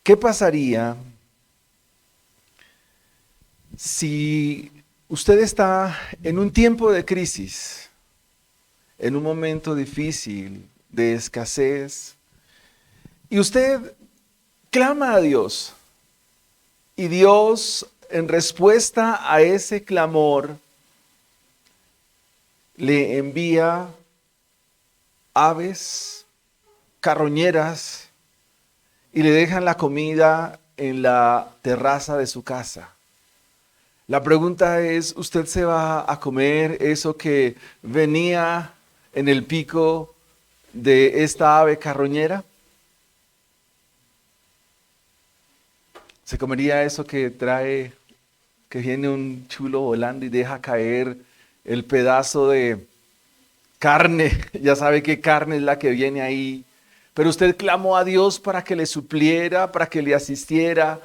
¿Qué pasaría si usted está en un tiempo de crisis, en un momento difícil, de escasez, y usted clama a Dios, y Dios, en respuesta a ese clamor, le envía aves, carroñeras, y le dejan la comida en la terraza de su casa? La pregunta es, ¿usted se va a comer eso que venía en el pico de esta ave carroñera? ¿Se comería eso que que viene un chulo volando y deja caer el pedazo de carne? Ya sabe qué carne es la que viene ahí. Pero usted clamó a Dios para que le supliera, para que le asistiera.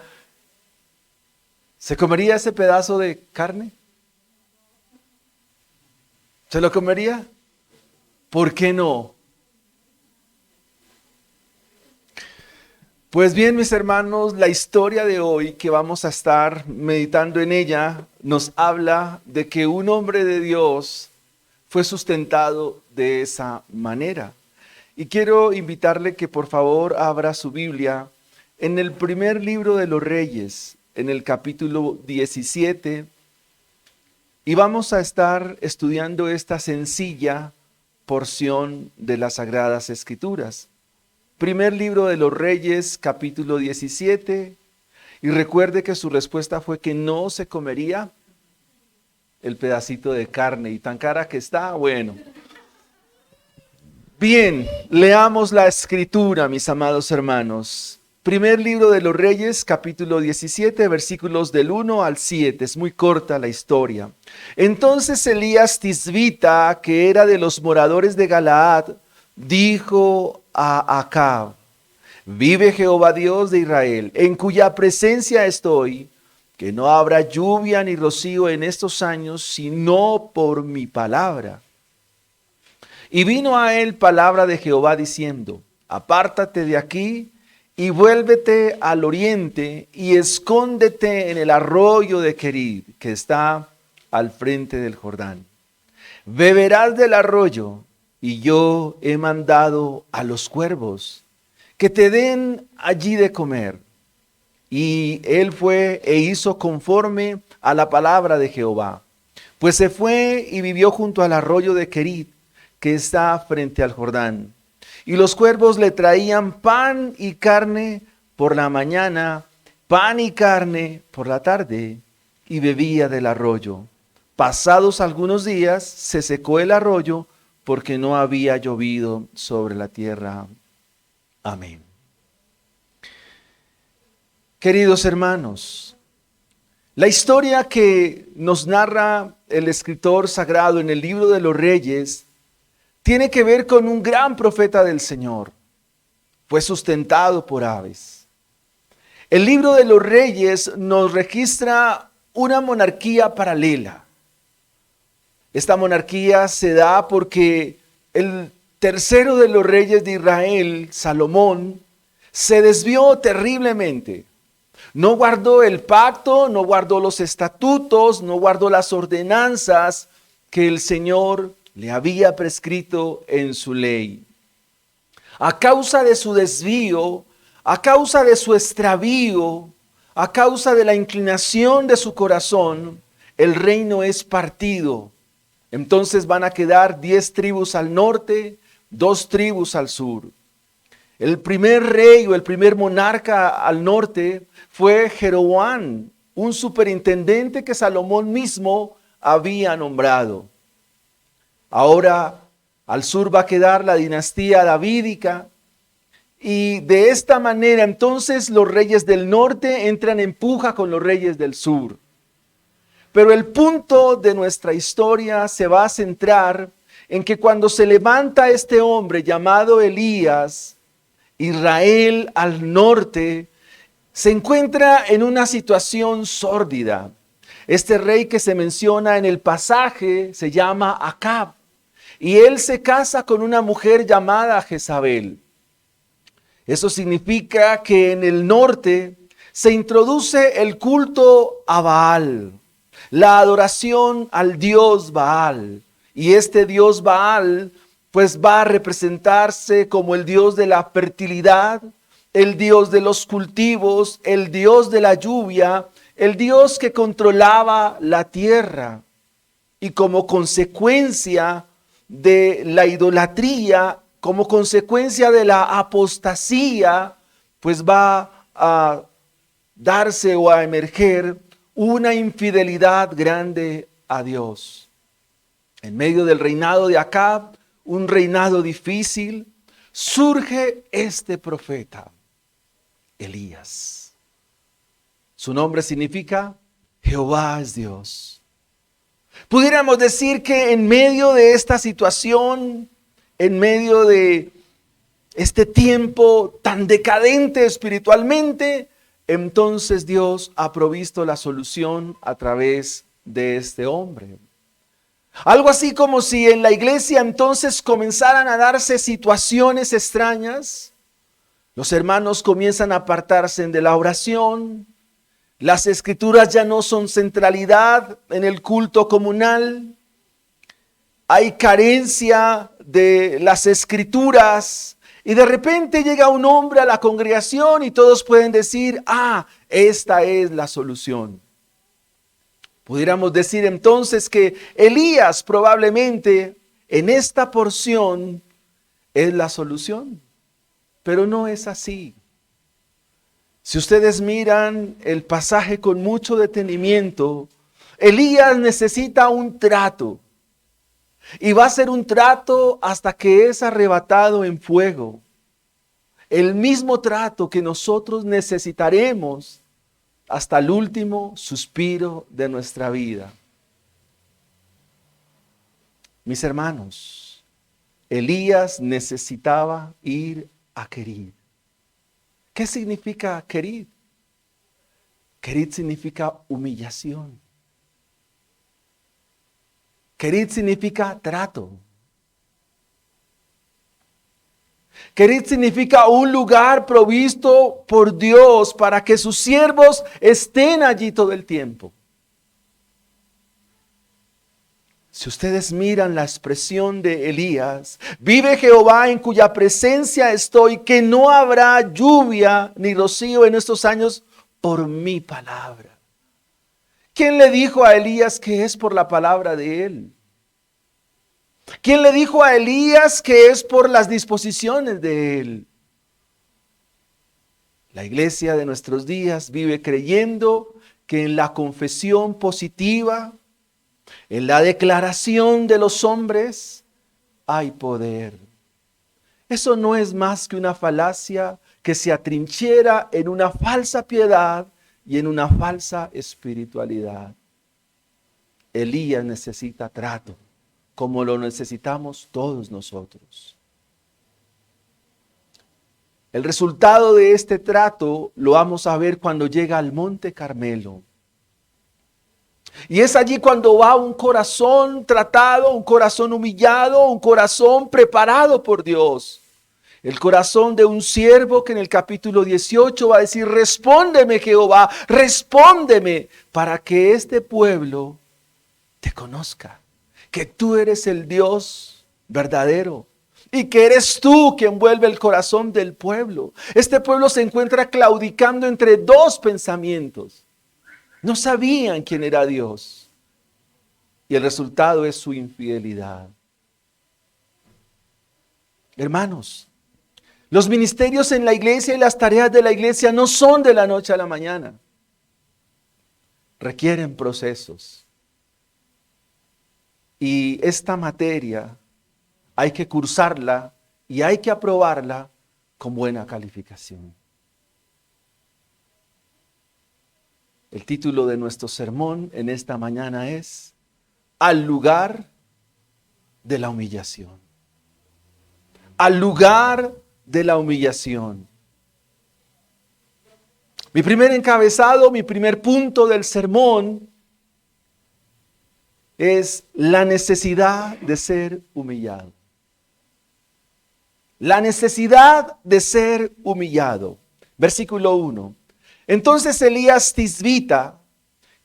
¿Se comería ese pedazo de carne? ¿Se lo comería? ¿Por qué no? Pues bien, mis hermanos, la historia de hoy que vamos a estar meditando en ella nos habla de que un hombre de Dios fue sustentado de esa manera. Y quiero invitarle que por favor abra su Biblia en el primer libro de los Reyes, en el capítulo 17, y vamos a estar estudiando esta sencilla porción de las Sagradas Escrituras. Primer libro de los Reyes, capítulo 17, y recuerde que su respuesta fue que no se comería el pedacito de carne, y tan cara que está, bueno. Bien, leamos la Escritura, mis amados hermanos. Primer libro de los Reyes, capítulo 17, versículos del 1 al 7. Es muy corta la historia. Entonces Elías Tisbita, que era de los moradores de Galaad, dijo a Acab: vive Jehová Dios de Israel, en cuya presencia estoy, que no habrá lluvia ni rocío en estos años, sino por mi palabra. Y vino a él palabra de Jehová diciendo: apártate de aquí y vuélvete al oriente y escóndete en el arroyo de Querid, que está al frente del Jordán. Beberás del arroyo, y yo he mandado a los cuervos que te den allí de comer. Y él fue e hizo conforme a la palabra de Jehová. Pues se fue y vivió junto al arroyo de Querid, que está frente al Jordán. Y los cuervos le traían pan y carne por la mañana, pan y carne por la tarde, y bebía del arroyo. Pasados algunos días se secó el arroyo, porque no había llovido sobre la tierra. Amén. Queridos hermanos, la historia que nos narra el escritor sagrado en el libro de los Reyes tiene que ver con un gran profeta del Señor. Fue sustentado por aves. El libro de los Reyes nos registra una monarquía paralela. Esta monarquía se da porque el tercero de los reyes de Israel, Salomón, se desvió terriblemente. No guardó el pacto, no guardó los estatutos, no guardó las ordenanzas que el Señor le había prescrito en su ley. A causa de su desvío, a causa de su extravío, a causa de la inclinación de su corazón, el reino es partido. Entonces van a quedar 10 tribus al norte, 2 tribus al sur. El primer rey o el primer monarca al norte fue Jeroboam, un superintendente que Salomón mismo había nombrado. Ahora al sur va a quedar la dinastía davídica, y de esta manera entonces los reyes del norte entran en puja con los reyes del sur. Pero el punto de nuestra historia se va a centrar en que cuando se levanta este hombre llamado Elías, Israel al norte se encuentra en una situación sórdida. Este rey que se menciona en el pasaje se llama Acab, y él se casa con una mujer llamada Jezabel. Eso significa que en el norte se introduce el culto a Baal, la adoración al dios Baal. Y este dios Baal pues va a representarse como el dios de la fertilidad, el dios de los cultivos, el dios de la lluvia, el dios que controlaba la tierra. Y como consecuencia de la idolatría, como consecuencia de la apostasía, pues va a darse o a emerger una infidelidad grande a Dios. En medio del reinado de Acab, un reinado difícil, surge este profeta, Elías. Su nombre significa Jehová es Dios. Pudiéramos decir que en medio de esta situación, en medio de este tiempo tan decadente espiritualmente, entonces Dios ha provisto la solución a través de este hombre. Algo así como si en la iglesia entonces comenzaran a darse situaciones extrañas. Los hermanos comienzan a apartarse de la oración. Las escrituras ya no son centralidad en el culto comunal. Hay carencia de las escrituras. Y de repente llega un hombre a la congregación y todos pueden decir, esta es la solución. Pudiéramos decir entonces que Elías probablemente en esta porción es la solución, pero no es así. Si ustedes miran el pasaje con mucho detenimiento, Elías necesita un trato y va a ser un trato hasta que es arrebatado en fuego. El mismo trato que nosotros necesitaremos hasta el último suspiro de nuestra vida. Mis hermanos, Elías necesitaba ir a Querid. ¿Qué significa Querid? Querid significa humillación. Querid significa trato. Querid significa un lugar provisto por Dios para que sus siervos estén allí todo el tiempo. Si ustedes miran la expresión de Elías, vive Jehová en cuya presencia estoy, que no habrá lluvia ni rocío en estos años por mi palabra. ¿Quién le dijo a Elías que es por la palabra de él? ¿Quién le dijo a Elías que es por las disposiciones de él? La iglesia de nuestros días vive creyendo que en la confesión positiva, en la declaración de los hombres, hay poder. Eso no es más que una falacia que se atrinchera en una falsa piedad y en una falsa espiritualidad. Elías necesita trato, como lo necesitamos todos nosotros. El resultado de este trato lo vamos a ver cuando llega al Monte Carmelo. Y es allí cuando va un corazón tratado, un corazón humillado, un corazón preparado por Dios. El corazón de un siervo que en el capítulo 18 va a decir, respóndeme Jehová, respóndeme, para que este pueblo te conozca, que tú eres el Dios verdadero y que eres tú quien envuelve el corazón del pueblo. Este pueblo se encuentra claudicando entre dos pensamientos. No sabían quién era Dios. Y el resultado es su infidelidad. Hermanos, los ministerios en la iglesia y las tareas de la iglesia no son de la noche a la mañana. Requieren procesos. Y esta materia hay que cursarla y hay que aprobarla con buena calificación. El título de nuestro sermón en esta mañana es Al lugar de la humillación. Al lugar de la humillación. Mi primer encabezado, mi primer punto del sermón es la necesidad de ser humillado. La necesidad de ser humillado. Versículo 1. Entonces Elías Tisbita,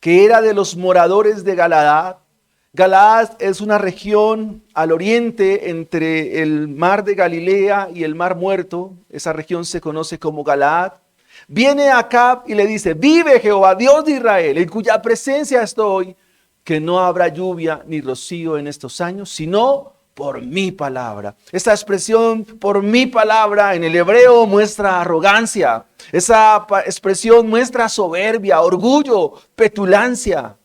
que era de los moradores de Galaad. Galaad es una región al oriente entre el mar de Galilea y el mar Muerto. Esa región se conoce como Galaad. Viene a Acab y le dice: vive Jehová, Dios de Israel, en cuya presencia estoy, que no habrá lluvia ni rocío en estos años, sino por mi palabra. Esta expresión por mi palabra en el hebreo muestra arrogancia. Esa expresión muestra soberbia, orgullo, petulancia.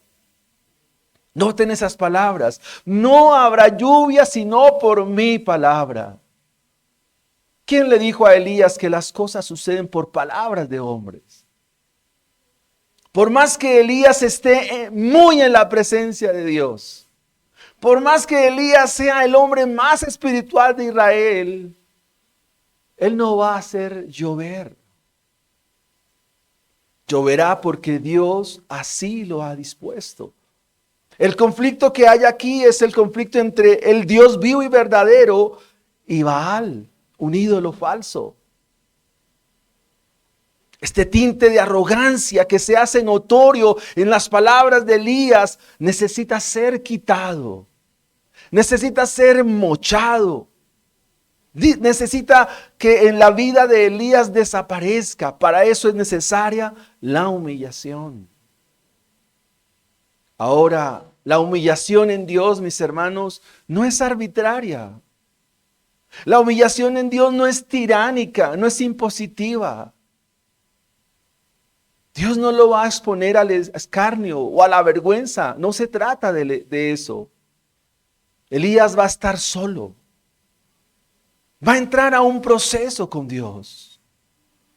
Noten esas palabras. No habrá lluvia sino por mi palabra. ¿Quién le dijo a Elías que las cosas suceden por palabras de hombres? Por más que Elías esté muy en la presencia de Dios, por más que Elías sea el hombre más espiritual de Israel, él no va a hacer llover. Lloverá porque Dios así lo ha dispuesto. El conflicto que hay aquí es el conflicto entre el Dios vivo y verdadero y Baal, un ídolo falso. Este tinte de arrogancia que se hace notorio en las palabras de Elías necesita ser quitado. Necesita ser mochado. Necesita que en la vida de Elías desaparezca. Para eso es necesaria la humillación. Ahora, la humillación en Dios, mis hermanos, no es arbitraria. La humillación en Dios no es tiránica, no es impositiva. Dios no lo va a exponer al escarnio o a la vergüenza. No se trata de eso. Elías va a estar solo. Va a entrar a un proceso con Dios,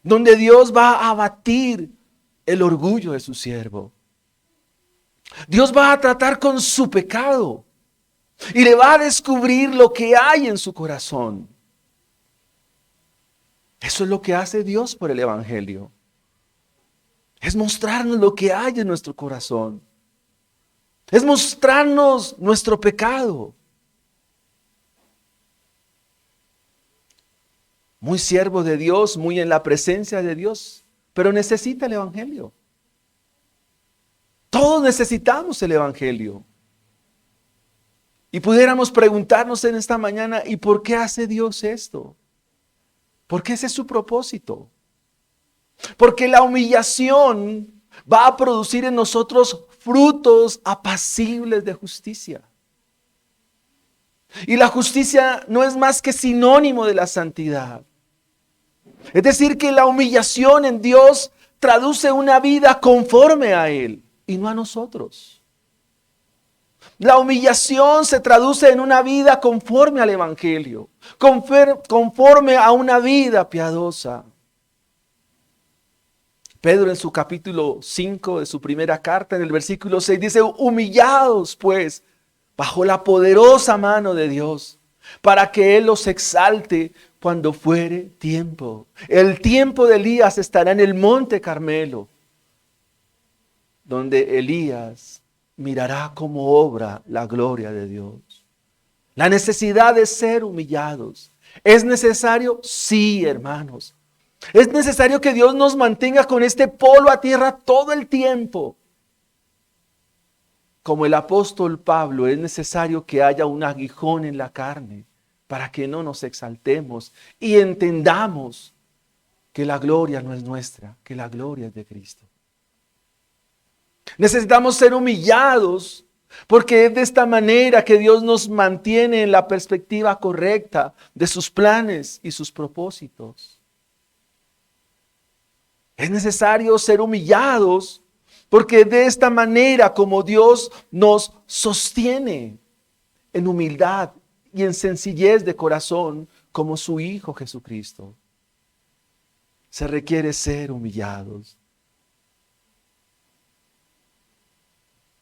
donde Dios va a abatir el orgullo de su siervo. Dios va a tratar con su pecado y le va a descubrir lo que hay en su corazón. Eso es lo que hace Dios por el Evangelio. Es mostrarnos lo que hay en nuestro corazón. Es mostrarnos nuestro pecado. Muy siervo de Dios, muy en la presencia de Dios, pero necesita el Evangelio. Todos necesitamos el Evangelio. Y pudiéramos preguntarnos en esta mañana: ¿y por qué hace Dios esto? Porque ese es su propósito. Porque la humillación va a producir en nosotros frutos apacibles de justicia. Y la justicia no es más que sinónimo de la santidad. Es decir, que la humillación en Dios traduce una vida conforme a Él y no a nosotros. La humillación se traduce en una vida conforme al Evangelio, conforme a una vida piadosa. Pedro en su capítulo 5 de su primera carta, en el versículo 6, dice: humillados pues bajo la poderosa mano de Dios, para que Él los exalte cuando fuere tiempo. El tiempo de Elías estará en el monte Carmelo, donde Elías mirará cómo obra la gloria de Dios. La necesidad de ser humillados. ¿Es necesario? Sí, hermanos. Es necesario que Dios nos mantenga con este polo a tierra todo el tiempo. Como el apóstol Pablo, es necesario que haya un aguijón en la carne para que no nos exaltemos y entendamos que la gloria no es nuestra, que la gloria es de Cristo. Necesitamos ser humillados porque es de esta manera que Dios nos mantiene en la perspectiva correcta de sus planes y sus propósitos. Es necesario ser humillados porque de esta manera como Dios nos sostiene en humildad y en sencillez de corazón como su Hijo Jesucristo. Se requiere ser humillados.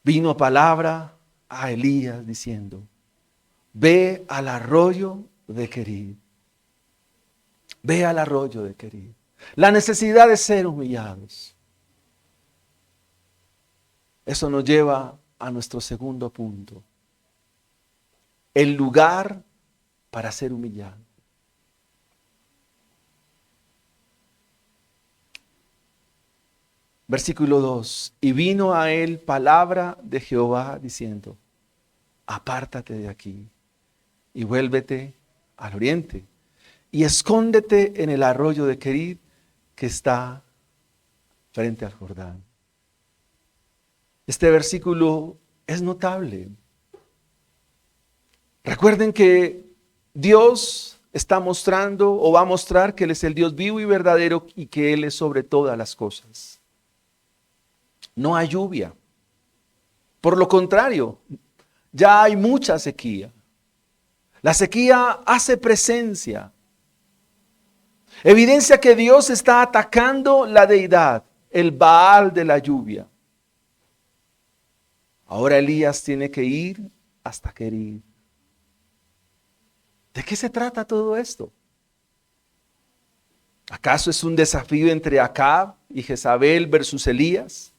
Vino palabra a Elías diciendo: ve al arroyo de Querid. Ve al arroyo de Querid. La necesidad de ser humillados. Eso nos lleva a nuestro segundo punto. El lugar para ser humillado. Versículo 2. Y vino a él palabra de Jehová diciendo: apártate de aquí y vuélvete al oriente y escóndete en el arroyo de Querid que está frente al Jordán. Este versículo es notable. Recuerden que Dios está mostrando o va a mostrar que Él es el Dios vivo y verdadero y que Él es sobre todas las cosas. No hay lluvia. Por lo contrario, ya hay mucha sequía. La sequía hace presencia. Evidencia que Dios está atacando la deidad, el Baal de la lluvia. Ahora Elías tiene que ir hasta Querid. ¿De qué se trata todo esto? ¿Acaso es un desafío entre Acab y Jezabel versus Elías?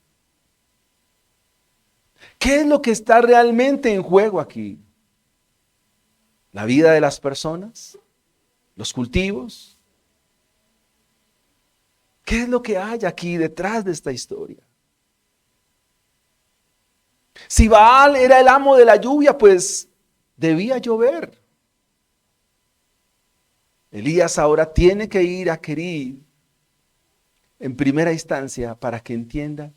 ¿Qué es lo que está realmente en juego aquí? ¿La vida de las personas? ¿Los cultivos? ¿Qué es lo que hay aquí detrás de esta historia? Si Baal era el amo de la lluvia, pues debía llover. Elías ahora tiene que ir a Querid en primera instancia para que entienda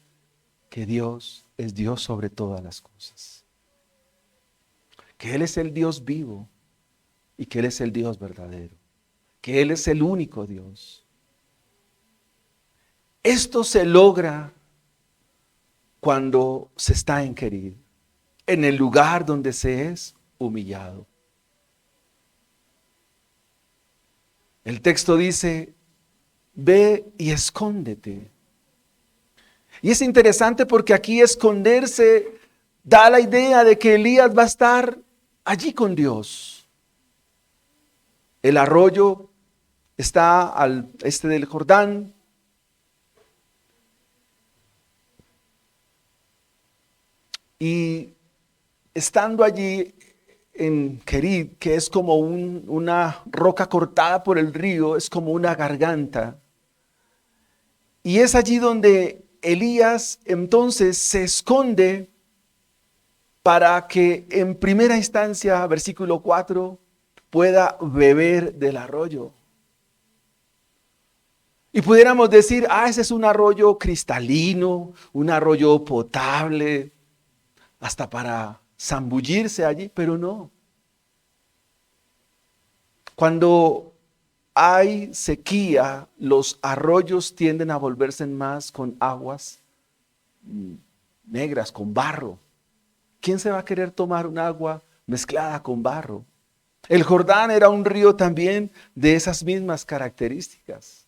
que Dios es Dios sobre todas las cosas. Que Él es el Dios vivo y que Él es el Dios verdadero. Que Él es el único Dios. Esto se logra cuando se está en Querid, en el lugar donde se es humillado. El texto dice: ve y escóndete. Y es interesante porque aquí esconderse da la idea de que Elías va a estar allí con Dios. El arroyo está al este del Jordán. Y estando allí en Querid, que es como una roca cortada por el río, es como una garganta. Y es allí donde Elías entonces se esconde para que en primera instancia, versículo 4, pueda beber del arroyo. Y pudiéramos decir: ese es un arroyo cristalino, un arroyo potable, hasta para zambullirse allí, pero no. Cuando hay sequía, los arroyos tienden a volverse más con aguas negras, con barro. ¿Quién se va a querer tomar un agua mezclada con barro? El Jordán era un río también de esas mismas características.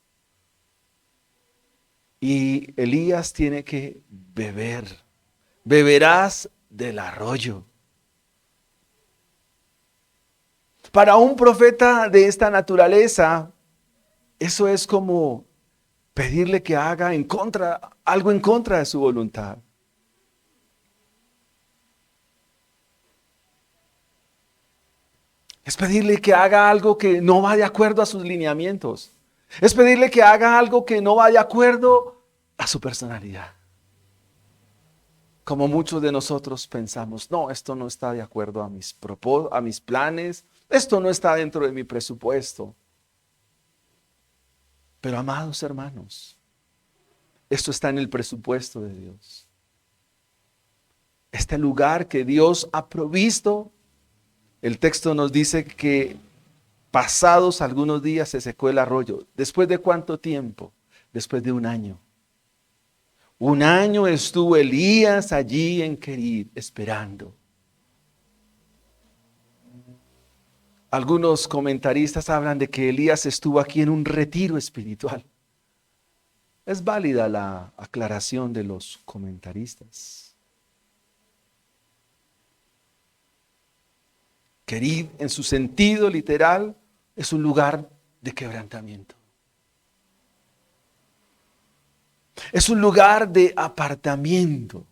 Y Elías tiene que beber. Beberás del arroyo. Para un profeta de esta naturaleza, eso es como pedirle que haga algo en contra de su voluntad. Es pedirle que haga algo que no va de acuerdo a sus lineamientos. Es pedirle que haga algo que no va de acuerdo a su personalidad. Como muchos de nosotros pensamos: no, esto no está de acuerdo a mis planes, esto no está dentro de mi presupuesto. Pero amados hermanos, esto está en el presupuesto de Dios. Este lugar que Dios ha provisto, el texto nos dice que pasados algunos días se secó el arroyo. ¿Después de cuánto tiempo? Después de un año. Un año estuvo Elías allí en Querid esperando. Algunos comentaristas hablan de que Elías estuvo aquí en un retiro espiritual. Es válida la aclaración de los comentaristas. Querid, en su sentido literal, es un lugar de quebrantamiento. Es un lugar de apartamiento.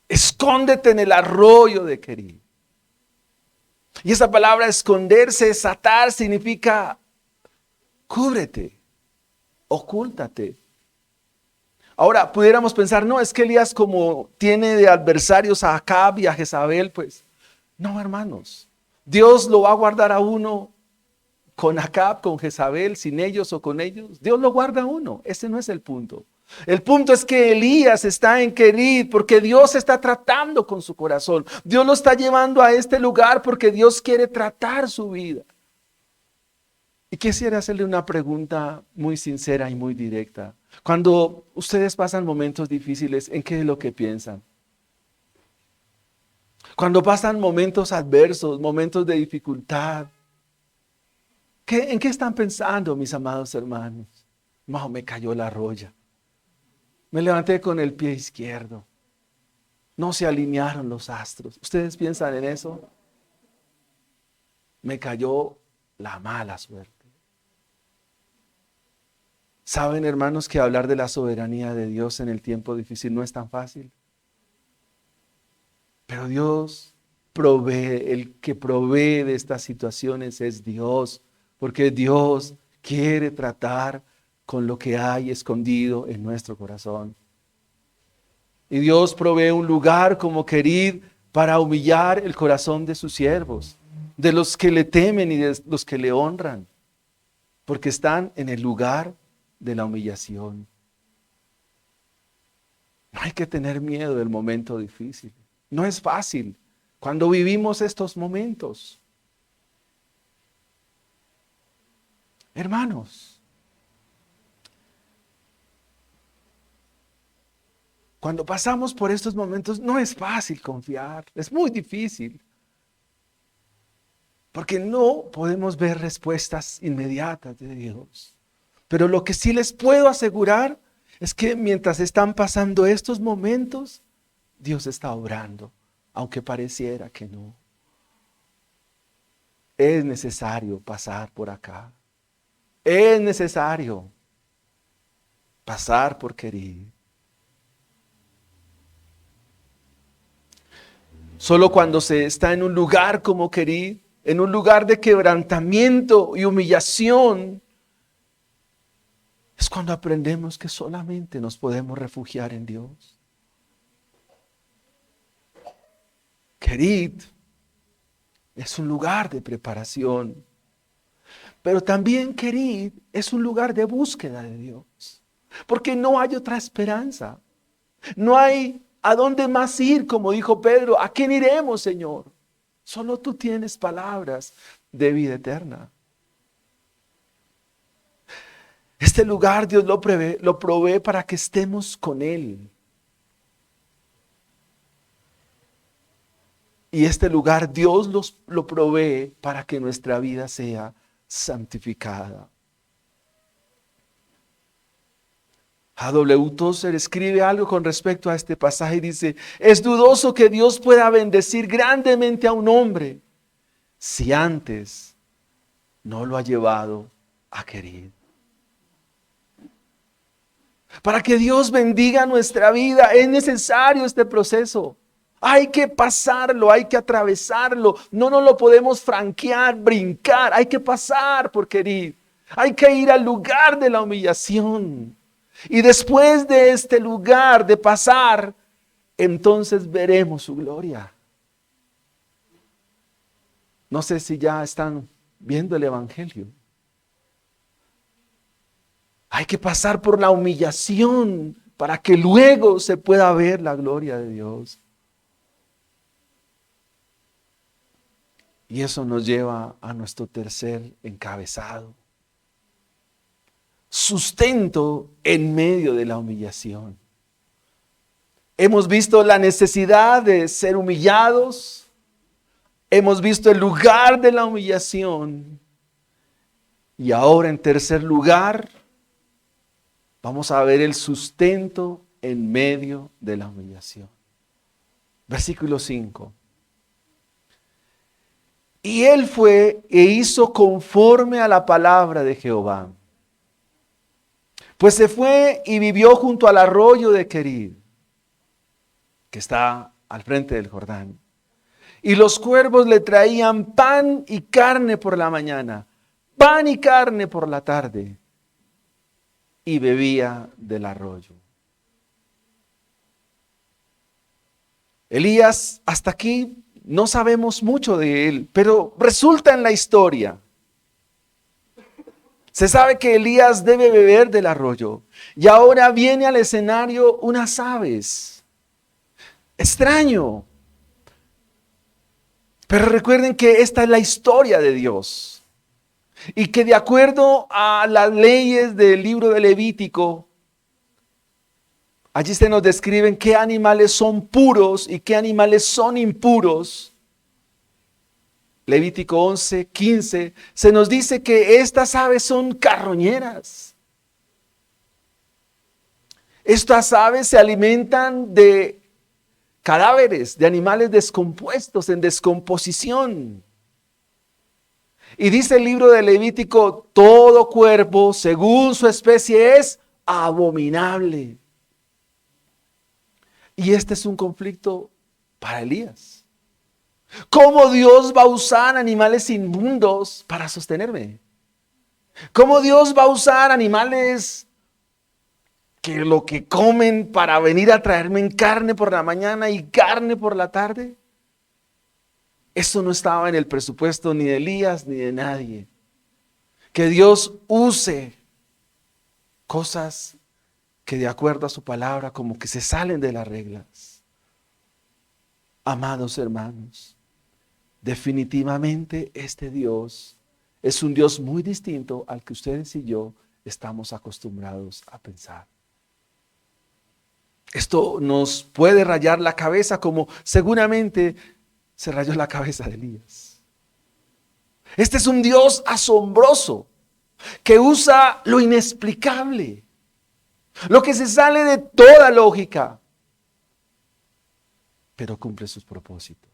Escóndete en el arroyo de Querid. Y esa palabra esconderse, desatar, significa cúbrete, ocúltate. Ahora, pudiéramos pensar, no, es que Elías como tiene de adversarios a Acab y a Jezabel, pues, no, hermanos. Dios lo va a guardar a uno con Acab, con Jezabel, sin ellos o con ellos. Dios lo guarda a uno. Ese no es el punto. El punto es que Elías está en Querid porque Dios está tratando con su corazón. Dios lo está llevando a este lugar porque Dios quiere tratar su vida. Y quisiera hacerle una pregunta muy sincera y muy directa. Cuando ustedes pasan momentos difíciles, ¿en qué es lo que piensan? Cuando pasan momentos adversos, momentos de dificultad, ¿en qué están pensando, mis amados hermanos? No, me cayó la roya. Me levanté con el pie izquierdo. No se alinearon los astros. ¿Ustedes piensan en eso? Me cayó la mala suerte. ¿Saben, hermanos, que hablar de la soberanía de Dios en el tiempo difícil no es tan fácil? Pero Dios provee, el que provee de estas situaciones es Dios, porque Dios quiere tratar con lo que hay escondido en nuestro corazón. Y Dios provee un lugar como Querid para humillar el corazón de sus siervos, de los que le temen y de los que le honran, porque están en el lugar de la humillación. No hay que tener miedo del momento difícil. No es fácil cuando vivimos estos momentos. Hermanos, cuando pasamos por estos momentos no es fácil confiar, es muy difícil. Porque no podemos ver respuestas inmediatas de Dios. Pero lo que sí les puedo asegurar es que mientras están pasando estos momentos, Dios está obrando, aunque pareciera que no. Es necesario pasar por acá. Es necesario pasar por Querid. Solo cuando se está en un lugar como Querid, en un lugar de quebrantamiento y humillación, es cuando aprendemos que solamente nos podemos refugiar en Dios. Querid es un lugar de preparación, pero también Querid es un lugar de búsqueda de Dios, porque no hay otra esperanza. No hay a dónde más ir, como dijo Pedro. ¿A quién iremos, Señor? Solo tú tienes palabras de vida eterna. Este lugar Dios lo provee para que estemos con Él. Y este lugar Dios lo provee para que nuestra vida sea santificada. A.W. Tozer escribe algo con respecto a este pasaje y dice: es dudoso que Dios pueda bendecir grandemente a un hombre si antes no lo ha llevado a Querid. Para que Dios bendiga nuestra vida es necesario este proceso. Hay que pasarlo, hay que atravesarlo. No nos lo podemos franquear, brincar. Hay que pasar por Querid. Hay que ir al lugar de la humillación. Y después de este lugar de pasar, entonces veremos su gloria. No sé si ya están viendo el Evangelio. Hay que pasar por la humillación para que luego se pueda ver la gloria de Dios. Y eso nos lleva a nuestro tercer encabezado. Sustento en medio de la humillación. Hemos visto la necesidad de ser humillados. Hemos visto el lugar de la humillación. Y ahora, en tercer lugar, vamos a ver el sustento en medio de la humillación. Versículo 5. Y él fue e hizo conforme a la palabra de Jehová. Pues se fue y vivió junto al arroyo de Querid, que está al frente del Jordán. Y los cuervos le traían pan y carne por la mañana, pan y carne por la tarde, y bebía del arroyo. Elías, hasta aquí no sabemos mucho de él, pero resulta en la historia. Se sabe que Elías debe beber del arroyo y ahora viene al escenario unas aves. Extraño. Pero recuerden que esta es la historia de Dios y que de acuerdo a las leyes del libro de Levítico, allí se nos describen qué animales son puros y qué animales son impuros. Levítico 11:15, se nos dice que estas aves son carroñeras. Estas aves se alimentan de cadáveres, de animales descompuestos, en descomposición. Y dice el libro de Levítico, todo cuerpo, según su especie, es abominable. Y este es un conflicto para Elías. ¿Cómo Dios va a usar animales inmundos para sostenerme? ¿Cómo Dios va a usar animales que lo que comen para venir a traerme en carne por la mañana y carne por la tarde? Eso no estaba en el presupuesto ni de Elías ni de nadie. Que Dios use cosas que de acuerdo a su palabra como que se salen de las reglas. Amados hermanos, definitivamente este Dios es un Dios muy distinto al que ustedes y yo estamos acostumbrados a pensar. Esto nos puede rayar la cabeza como seguramente se rayó la cabeza de Elías. Este es un Dios asombroso que usa lo inexplicable, lo que se sale de toda lógica, pero cumple sus propósitos.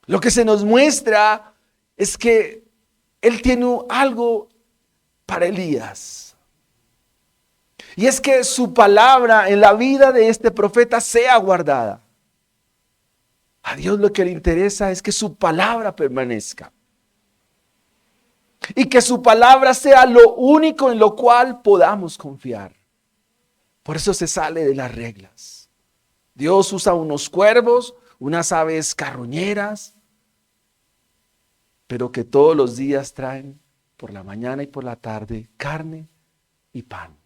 Lo que se nos muestra es que Él tiene algo para Elías. Y es que su palabra en la vida de este profeta sea guardada. A Dios lo que le interesa es que su palabra permanezca. Y que su palabra sea lo único en lo cual podamos confiar. Por eso se sale de las reglas. Dios usa unos cuervos, unas aves carroñeras, pero que todos los días traen por la mañana y por la tarde carne y pan.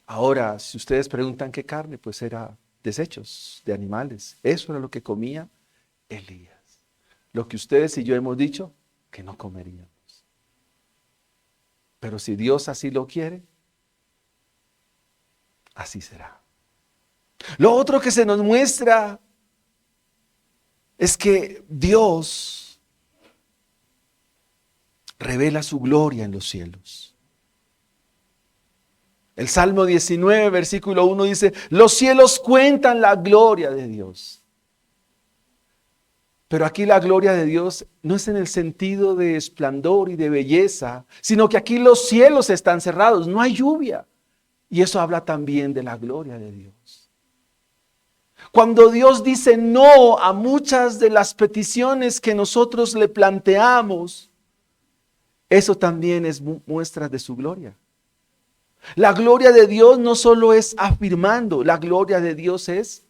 Ahora, si ustedes preguntan qué carne, pues era desechos de animales. Eso era lo que comía Elías. Lo que ustedes y yo hemos dicho que no comeríamos. Pero si Dios así lo quiere, así será. Lo otro que se nos muestra es que Dios revela su gloria en los cielos. El Salmo 19, versículo 1 dice, los cielos cuentan la gloria de Dios. Pero aquí la gloria de Dios no es en el sentido de esplendor y de belleza, sino que aquí los cielos están cerrados, no hay lluvia. Y eso habla también de la gloria de Dios. Cuando Dios dice no a muchas de las peticiones que nosotros le planteamos, eso también es muestra de su gloria. La gloria de Dios no solo es afirmando, la gloria de Dios es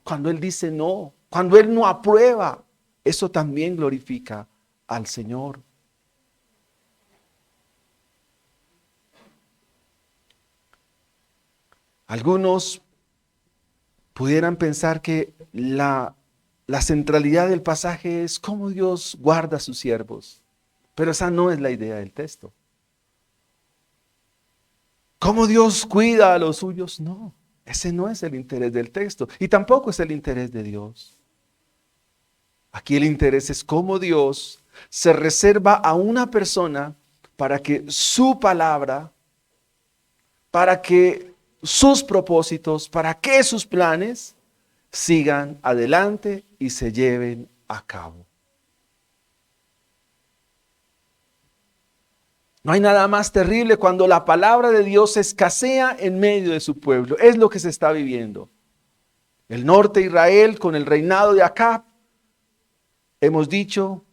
cuando Él dice no, cuando Él no aprueba. Eso también glorifica al Señor. Algunos pudieran pensar que la centralidad del pasaje es cómo Dios guarda a sus siervos, pero esa no es la idea del texto. ¿Cómo Dios cuida a los suyos? No, ese no es el interés del texto y tampoco es el interés de Dios. Aquí el interés es cómo Dios se reserva a una persona para que su palabra, para que sus propósitos, para que sus planes sigan adelante y se lleven a cabo. No hay nada más terrible cuando la palabra de Dios escasea en medio de su pueblo. Es lo que se está viviendo. El norte de Israel con el reinado de Acab, hemos dicho,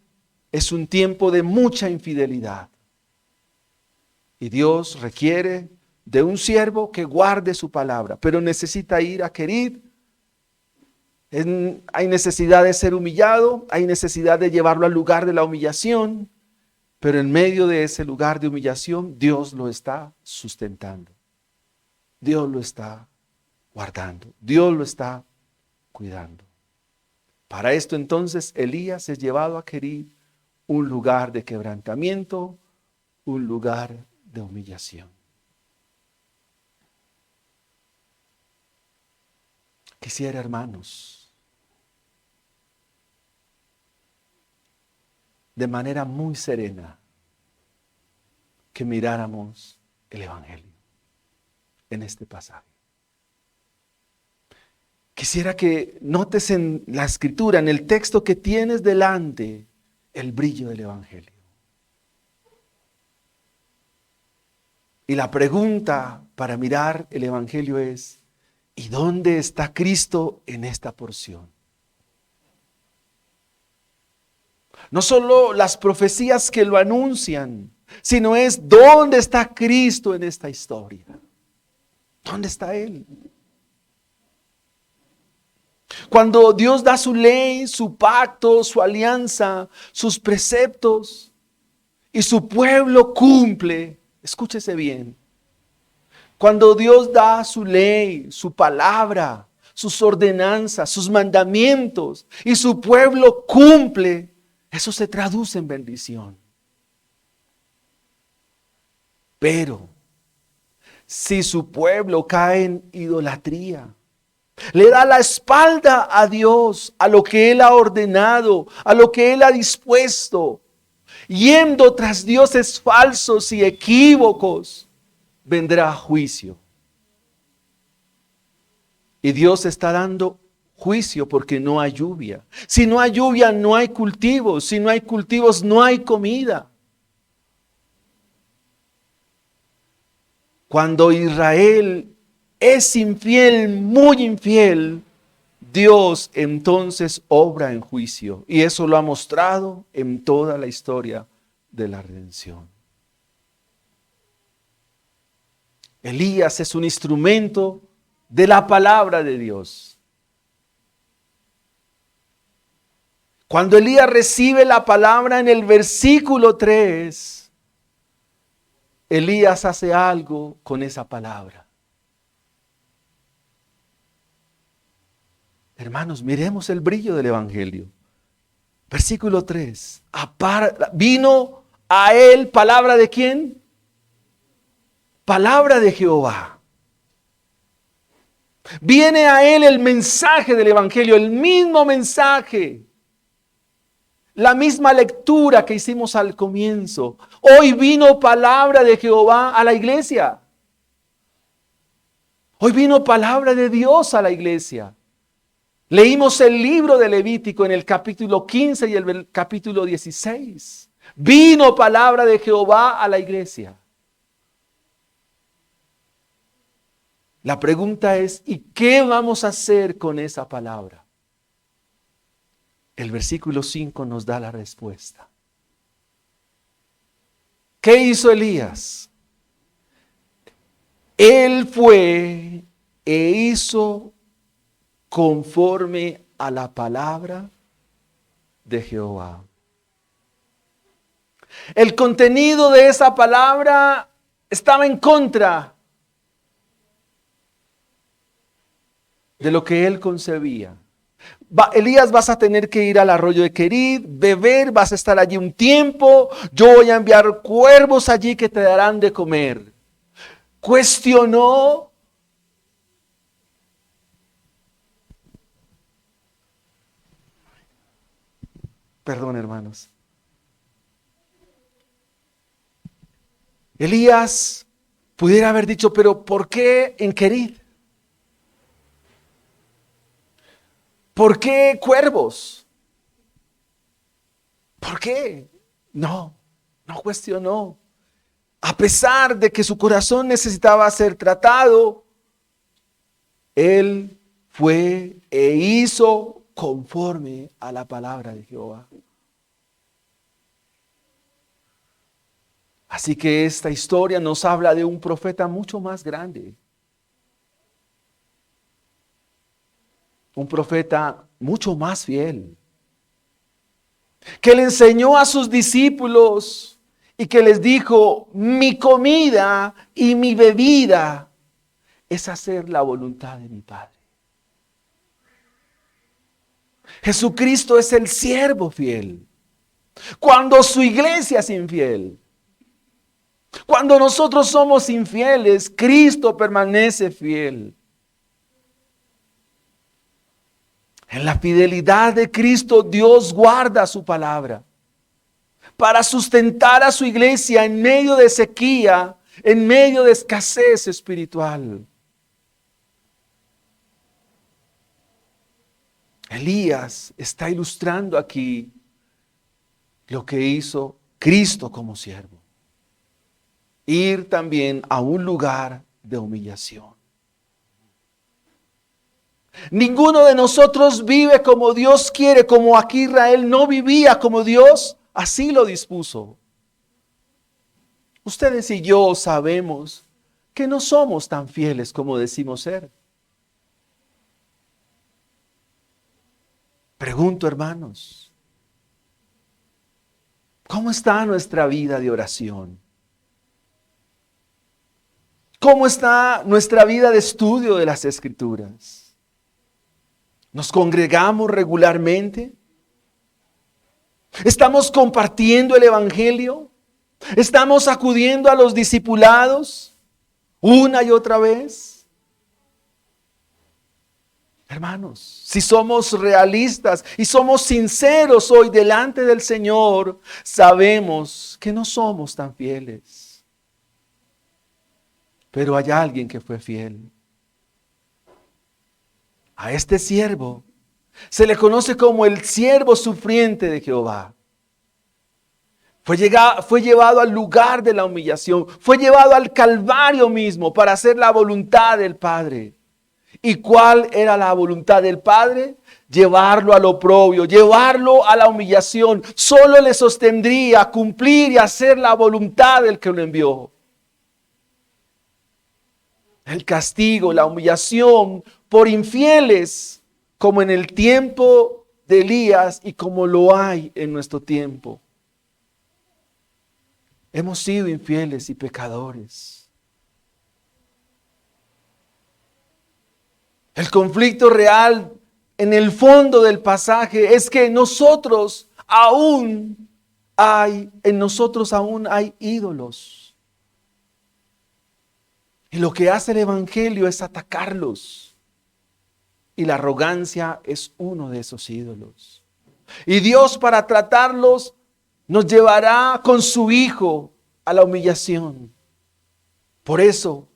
es un tiempo de mucha infidelidad. Y Dios requiere de un siervo que guarde su palabra, pero necesita ir a Querid. Hay necesidad de ser humillado, hay necesidad de llevarlo al lugar de la humillación, pero en medio de ese lugar de humillación, Dios lo está sustentando. Dios lo está guardando. Dios lo está cuidando. Para esto entonces Elías es llevado a Querid, un lugar de quebrantamiento, un lugar de humillación. Quisiera, hermanos, de manera muy serena, que miráramos el Evangelio en este pasaje. Quisiera que notes en la escritura, en el texto que tienes delante, el brillo del Evangelio. Y la pregunta para mirar el Evangelio es, ¿y dónde está Cristo en esta porción? No solo las profecías que lo anuncian, sino es ¿dónde está Cristo en esta historia? ¿Dónde está Él? Cuando Dios da su ley, su pacto, su alianza, sus preceptos, y su pueblo cumple, escúchese bien, cuando Dios da su ley, su palabra, sus ordenanzas, sus mandamientos, y su pueblo cumple, eso se traduce en bendición. Pero si su pueblo cae en idolatría, le da la espalda a Dios, a lo que Él ha ordenado, a lo que Él ha dispuesto, yendo tras dioses falsos y equívocos, vendrá juicio. Y Dios está dando juicio porque no hay lluvia. Si no hay lluvia, no hay cultivos. Si no hay cultivos, no hay comida. Cuando Israel es infiel, muy infiel, Dios entonces obra en juicio. Y eso lo ha mostrado en toda la historia de la redención. Elías es un instrumento de la palabra de Dios. Cuando Elías recibe la palabra en el versículo 3, Elías hace algo con esa palabra. Hermanos, miremos el brillo del Evangelio. Versículo 3. Vino a él palabra de ¿quién? Palabra de Jehová. Viene a él el mensaje del Evangelio, el mismo mensaje. La misma lectura que hicimos al comienzo. Hoy vino palabra de Jehová a la iglesia. Hoy vino palabra de Dios a la iglesia. Leímos el libro de Levítico en el capítulo 15 y el capítulo 16. Vino palabra de Jehová a la iglesia. La pregunta es, ¿y qué vamos a hacer con esa palabra? El versículo 5 nos da la respuesta. ¿Qué hizo Elías? Él fue e hizo conforme a la palabra de Jehová. El contenido de esa palabra estaba en contra de lo que él concebía. Elías, vas a tener que ir al arroyo de Querid, beber, vas a estar allí un tiempo, yo voy a enviar cuervos allí que te darán de comer. Cuestionó perdón, hermanos. Elías pudiera haber dicho, pero ¿por qué en Querid? ¿Por qué cuervos? ¿Por qué? No cuestionó. A pesar de que su corazón necesitaba ser tratado, él fue e hizo conforme a la palabra de Jehová. Así que esta historia nos habla de un profeta mucho más grande. Un profeta mucho más fiel, que le enseñó a sus discípulos y que les dijo: mi comida y mi bebida es hacer la voluntad de mi Padre. Jesucristo es el siervo fiel. Cuando su iglesia es infiel, cuando nosotros somos infieles, Cristo permanece fiel. En la fidelidad de Cristo, Dios guarda su palabra para sustentar a su iglesia en medio de sequía, en medio de escasez espiritual. Elías está ilustrando aquí lo que hizo Cristo como siervo. Ir también a un lugar de humillación. Ninguno de nosotros vive como Dios quiere, como aquí Israel no vivía como Dios así lo dispuso. Ustedes y yo sabemos que no somos tan fieles como decimos ser. Pregunto, hermanos, ¿cómo está nuestra vida de oración? ¿Cómo está nuestra vida de estudio de las Escrituras? ¿Nos congregamos regularmente? ¿Estamos compartiendo el Evangelio? ¿Estamos acudiendo a los discipulados una y otra vez? Hermanos, si somos realistas y somos sinceros hoy delante del Señor, sabemos que no somos tan fieles. Pero hay alguien que fue fiel. A este siervo se le conoce como el siervo sufriente de Jehová. Fue llevado al lugar de la humillación, fue llevado al Calvario mismo para hacer la voluntad del Padre. ¿Y cuál era la voluntad del Padre? Llevarlo al oprobio, llevarlo a la humillación. Solo le sostendría cumplir y hacer la voluntad del que lo envió. El castigo, la humillación por infieles, como en el tiempo de Elías y como lo hay en nuestro tiempo. Hemos sido infieles y pecadores. El conflicto real en el fondo del pasaje es que en nosotros aún hay ídolos. Y lo que hace el Evangelio es atacarlos. Y la arrogancia es uno de esos ídolos. Y Dios, para tratarlos, nos llevará con su Hijo a la humillación. Por eso,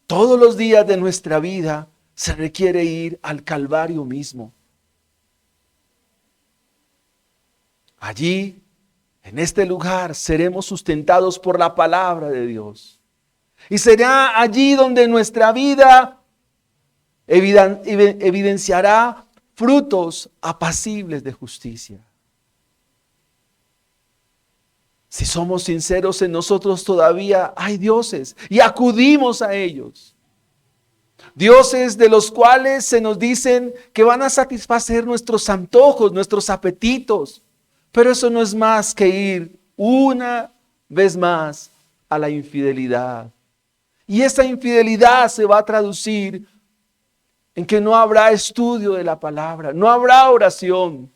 todos los días de nuestra vida se requiere ir al Calvario mismo. Allí, en este lugar, seremos sustentados por la palabra de Dios. Y será allí donde nuestra vida evidenciará frutos apacibles de justicia. Si somos sinceros, en nosotros todavía hay dioses y acudimos a ellos. Dioses de los cuales se nos dicen que van a satisfacer nuestros antojos, nuestros apetitos. Pero eso no es más que ir una vez más a la infidelidad. Y esa infidelidad se va a traducir en que no habrá estudio de la palabra, no habrá oración,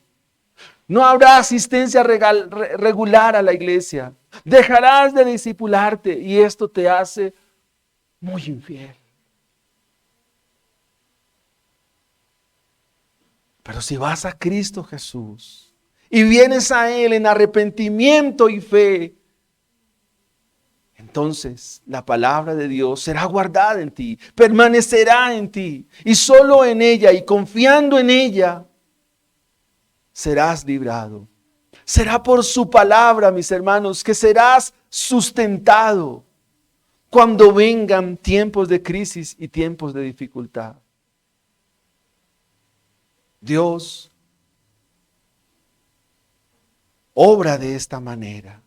no habrá asistencia regular a la iglesia. Dejarás de discipularte y esto te hace muy infiel. Pero si vas a Cristo Jesús y vienes a Él en arrepentimiento y fe, entonces la palabra de Dios será guardada en ti, permanecerá en ti, y solo en ella y confiando en ella serás librado. Será por su palabra, mis hermanos, que serás sustentado cuando vengan tiempos de crisis y tiempos de dificultad. Dios obra de esta manera.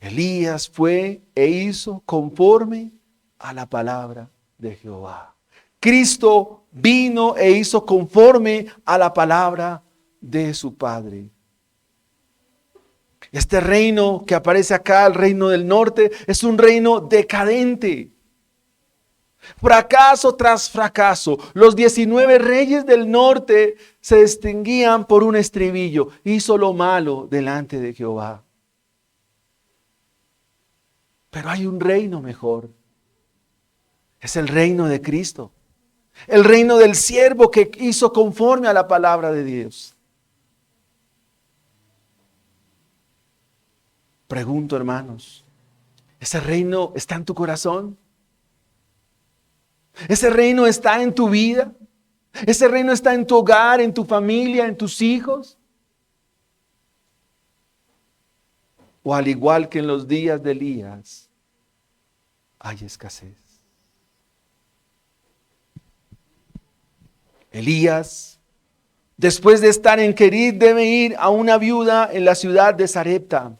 Elías fue e hizo conforme a la palabra de Jehová. Cristo vino e hizo conforme a la palabra de su Padre. Este reino que aparece acá, el reino del norte, es un reino decadente. Fracaso tras fracaso. Los 19 reyes del norte se distinguían por un estribillo: hizo lo malo delante de Jehová. Pero hay un reino mejor. Es el reino de Cristo. El reino del siervo que hizo conforme a la palabra de Dios. Pregunto, hermanos, ¿ese reino está en tu corazón? ¿Ese reino está en tu vida? ¿Ese reino está en tu hogar, en tu familia, en tus hijos? ¿O al igual que en los días de Elías, hay escasez? Elías, después de estar en Querit, debe ir a una viuda en la ciudad de Sarepta.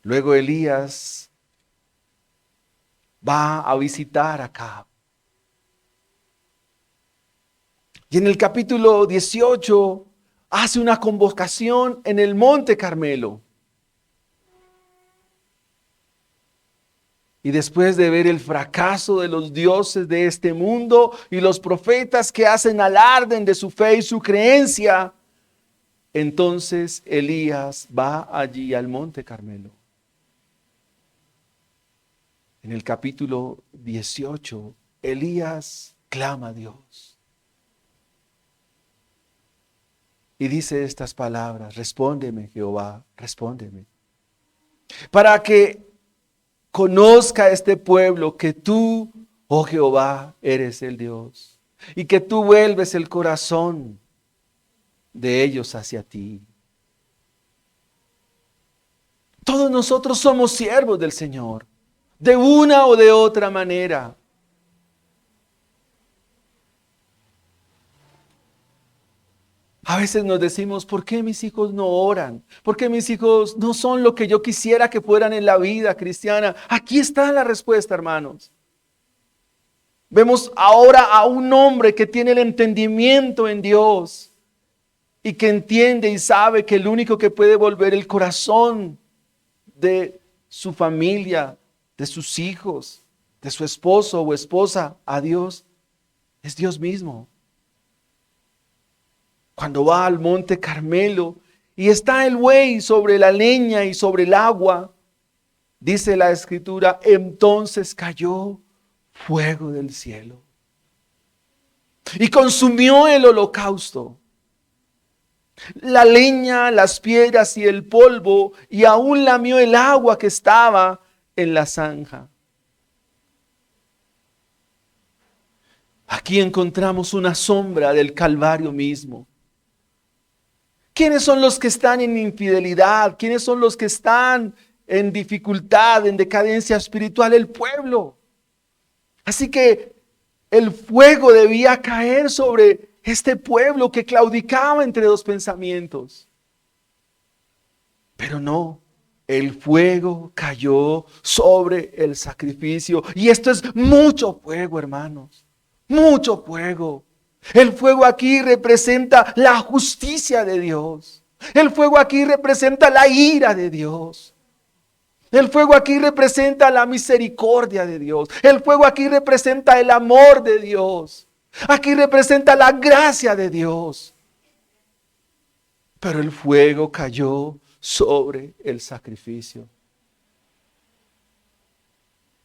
Luego Elías va a visitar a Acab. Y en el capítulo 18 hace una convocación en el monte Carmelo. Y después de ver el fracaso de los dioses de este mundo y los profetas que hacen alarde de su fe y su creencia, entonces Elías va allí al monte Carmelo. En el capítulo 18, Elías clama a Dios. Y dice estas palabras: respóndeme, Jehová, respóndeme. Para que conozca este pueblo que tú, oh Jehová, eres el Dios. Y que tú vuelves el corazón de ellos hacia ti. Todos nosotros somos siervos del Señor, de una o de otra manera. A veces nos decimos: ¿por qué mis hijos no oran? ¿Por qué mis hijos no son lo que yo quisiera que fueran en la vida cristiana? Aquí está la respuesta, hermanos. Vemos ahora a un hombre que tiene el entendimiento en Dios y que entiende y sabe que el único que puede volver el corazón de su familia, de sus hijos, de su esposo o esposa a Dios, es Dios mismo. Cuando va al monte Carmelo y está el buey sobre la leña y sobre el agua, dice la Escritura, entonces cayó fuego del cielo y consumió el holocausto, la leña, las piedras y el polvo, y aún lamió el agua que estaba en la zanja. Aquí encontramos una sombra del Calvario mismo. ¿Quiénes son los que están en infidelidad? ¿Quiénes son los que están en dificultad, en decadencia espiritual? El pueblo. Así que el fuego debía caer sobre este pueblo que claudicaba entre dos pensamientos. Pero no, el fuego cayó sobre el sacrificio. Y esto es mucho fuego, hermanos. Mucho fuego. El fuego aquí representa la justicia de Dios. El fuego aquí representa la ira de Dios. El fuego aquí representa la misericordia de Dios. El fuego aquí representa el amor de Dios. Aquí representa la gracia de Dios. Pero el fuego cayó sobre el sacrificio.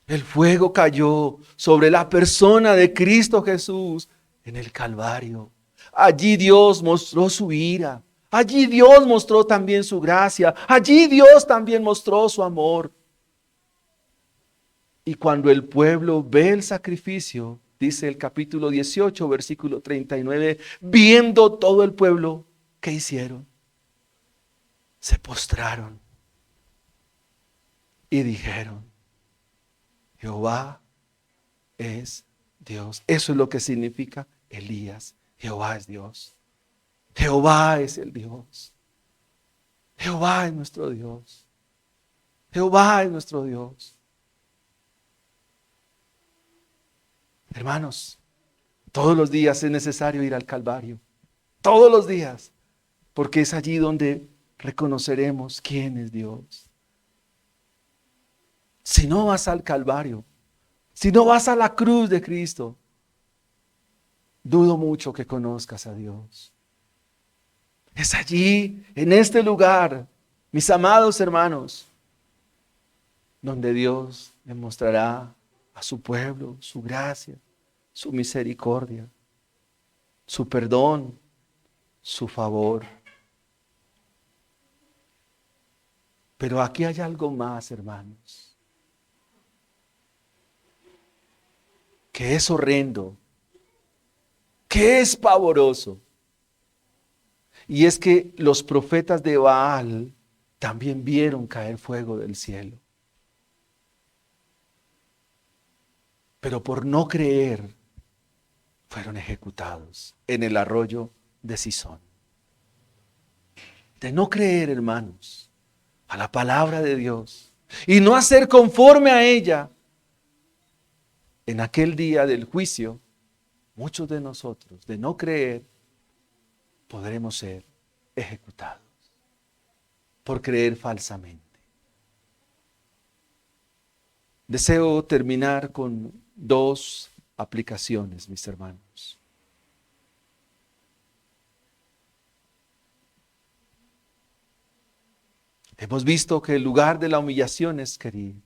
El fuego cayó sobre la persona de Cristo Jesús en el Calvario. Allí Dios mostró su ira. Allí Dios mostró también su gracia. Allí Dios también mostró su amor. Y cuando el pueblo ve el sacrificio, dice el capítulo 18, versículo 39, viendo todo el pueblo, ¿qué hicieron? Se postraron y dijeron: Jehová es Dios. Eso es lo que significa Elías. Jehová es Dios. Jehová es el Dios. Jehová es nuestro Dios. Jehová es nuestro Dios. Hermanos, todos los días es necesario ir al Calvario. Todos los días. Porque es allí donde reconoceremos quién es Dios. Si no vas al Calvario, si no vas a la cruz de Cristo, dudo mucho que conozcas a Dios. Es allí, en este lugar, mis amados hermanos, donde Dios demostrará a su pueblo su gracia, su misericordia, su perdón, su favor. Pero aquí hay algo más, hermanos, que es horrendo, que es pavoroso. Y es que los profetas de Baal también vieron caer fuego del cielo. Pero por no creer, fueron ejecutados en el arroyo de Cisón. De no creer, hermanos, a la palabra de Dios y no hacer conforme a ella, en aquel día del juicio, muchos de nosotros, de no creer, podremos ser ejecutados por creer falsamente. Deseo terminar con dos aplicaciones, mis hermanos. Hemos visto que el lugar de la humillación es querido,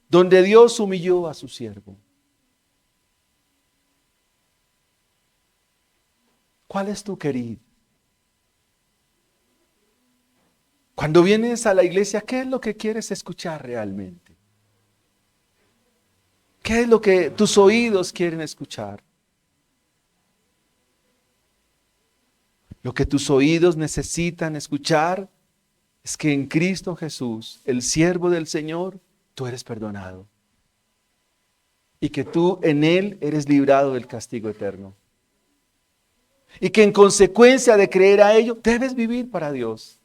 donde Dios humilló a su siervo. ¿Cuál es tu querido? Cuando vienes a la iglesia, ¿qué es lo que quieres escuchar realmente? ¿Qué es lo que tus oídos quieren escuchar? Lo que tus oídos necesitan escuchar es que en Cristo Jesús, el siervo del Señor, tú eres perdonado. Y que tú en Él eres librado del castigo eterno. Y que en consecuencia de creer a ello, debes vivir para Dios.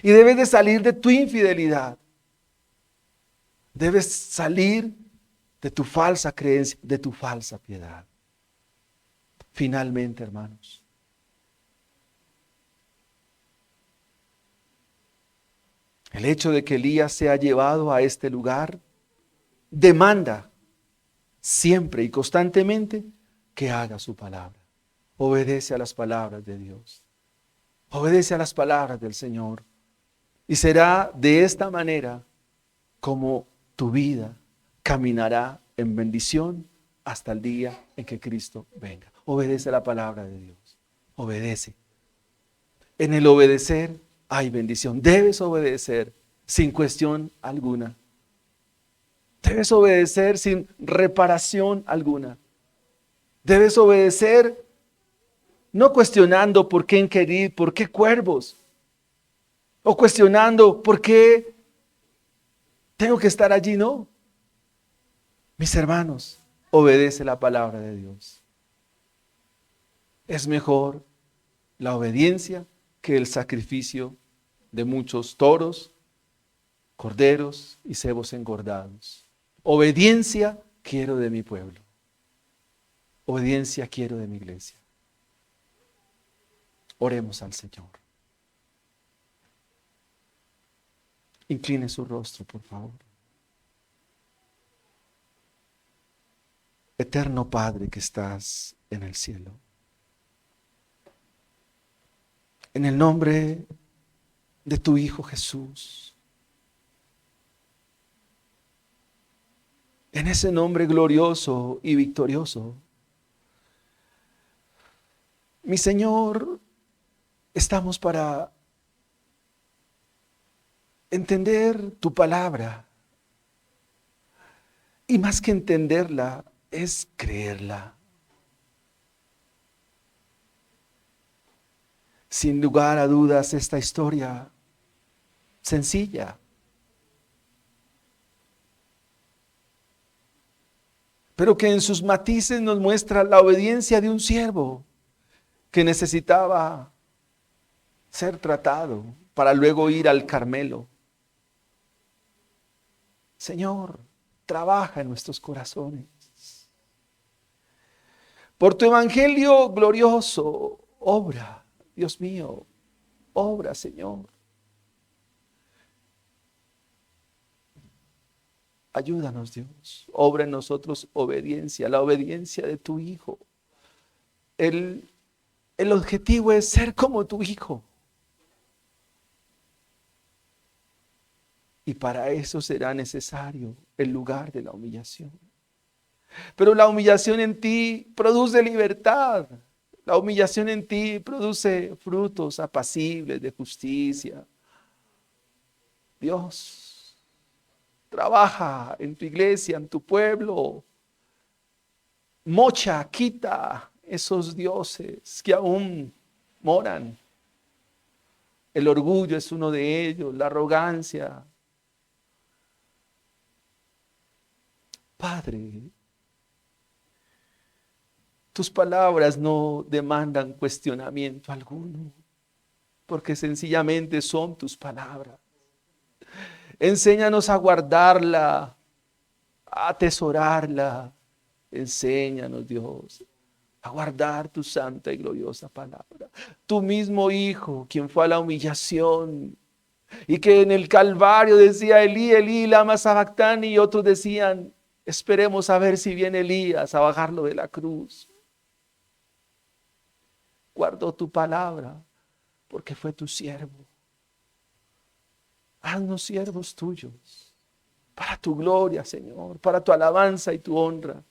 Y debes de salir de tu infidelidad. Debes salir de tu falsa creencia, de tu falsa piedad. Finalmente, hermanos, el hecho de que Elías sea llevado a este lugar demanda siempre y constantemente que haga su palabra. Obedece a las palabras de Dios. Obedece a las palabras del Señor. Y será de esta manera como tu vida caminará en bendición hasta el día en que Cristo venga. Obedece a la palabra de Dios. Obedece. En el obedecer hay bendición. Debes obedecer sin cuestión alguna. Debes obedecer sin reparación alguna. Debes obedecer no cuestionando por qué Enquerid, por qué cuervos, o cuestionando por qué tengo que estar allí, no. Mis hermanos, obedece la palabra de Dios. Es mejor la obediencia que el sacrificio de muchos toros, corderos y cebos engordados. Obediencia quiero de mi pueblo. Obediencia quiero de mi iglesia. Oremos al Señor. Incline su rostro, por favor. Eterno Padre que estás en el cielo, en el nombre de tu Hijo Jesús, en ese nombre glorioso y victorioso, mi Señor, estamos para entender tu palabra. Y más que entenderla, es creerla. Sin lugar a dudas, esta historia sencilla, pero que en sus matices nos muestra la obediencia de un siervo que necesitaba ser tratado para luego ir al Carmelo. Señor, trabaja en nuestros corazones. Por tu evangelio glorioso, obra, Dios mío, obra, Señor. Ayúdanos, Dios. Obra en nosotros obediencia, la obediencia de tu Hijo. El objetivo es ser como tu Hijo. Y para eso será necesario el lugar de la humillación. Pero la humillación en ti produce libertad. La humillación en ti produce frutos apacibles de justicia. Dios, trabaja en tu iglesia, en tu pueblo. Mocha, quita esos dioses que aún moran. El orgullo es uno de ellos, la arrogancia. Padre, tus palabras no demandan cuestionamiento alguno, porque sencillamente son tus palabras. Enséñanos a guardarla, a atesorarla. Enséñanos, Dios, a guardar tu santa y gloriosa palabra. Tu mismo Hijo, quien fue a la humillación y que en el Calvario decía, Elí, Elí, lama sabactani, y otros decían, esperemos a ver si viene Elías a bajarlo de la cruz. Guardó tu palabra porque fue tu siervo. Haznos siervos tuyos para tu gloria, Señor, para tu alabanza y tu honra.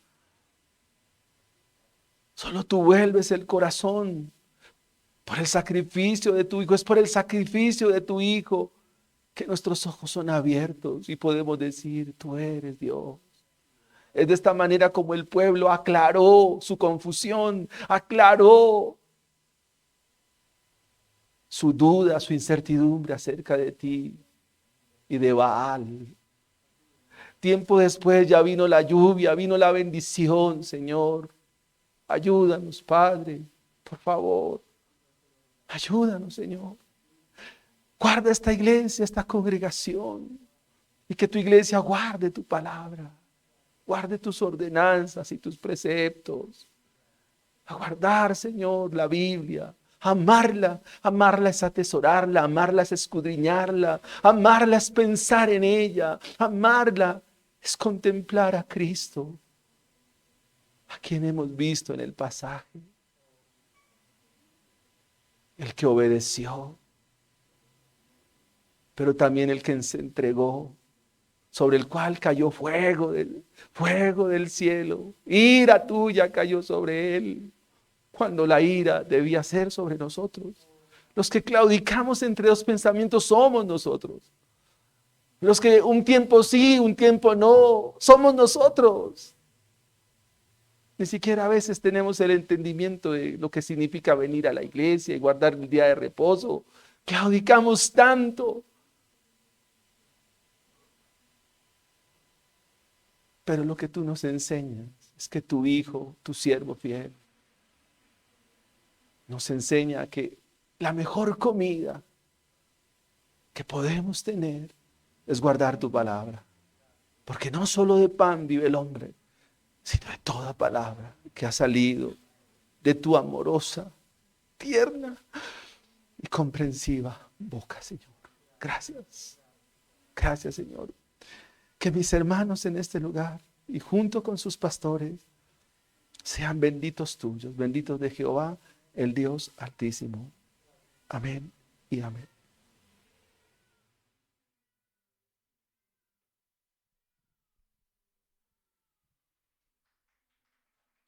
Solo tú vuelves el corazón por el sacrificio de tu Hijo. Es por el sacrificio de tu Hijo que nuestros ojos son abiertos y podemos decir, tú eres Dios. Es de esta manera como el pueblo aclaró su confusión, aclaró su duda, su incertidumbre acerca de ti y de Baal. Tiempo después ya vino la lluvia, vino la bendición, Señor. Ayúdanos, Padre, por favor. Ayúdanos, Señor. Guarda esta iglesia, esta congregación, y que tu iglesia guarde tu palabra, guarde tus ordenanzas y tus preceptos. A guardar, Señor, la Biblia. Amarla, amarla es atesorarla, amarla es escudriñarla, amarla es pensar en ella, amarla es contemplar a Cristo, a quien hemos visto en el pasaje, el que obedeció, pero también el que se entregó, sobre el cual cayó fuego del cielo. Ira tuya cayó sobre él, cuando la ira debía ser sobre nosotros. Los que claudicamos entre dos pensamientos somos nosotros. Los que un tiempo sí, un tiempo no, somos nosotros. Ni siquiera a veces tenemos el entendimiento de lo que significa venir a la iglesia y guardar el día de reposo. Claudicamos tanto. Pero lo que tú nos enseñas es que tu Hijo, tu siervo fiel, nos enseña que la mejor comida que podemos tener es guardar tu palabra. Porque no solo de pan vive el hombre, sino de toda palabra que ha salido de tu amorosa, tierna y comprensiva boca, Señor. Gracias. Gracias, Señor. Que mis hermanos en este lugar y junto con sus pastores sean benditos tuyos, benditos de Jehová, el Dios Altísimo. Amén y amén.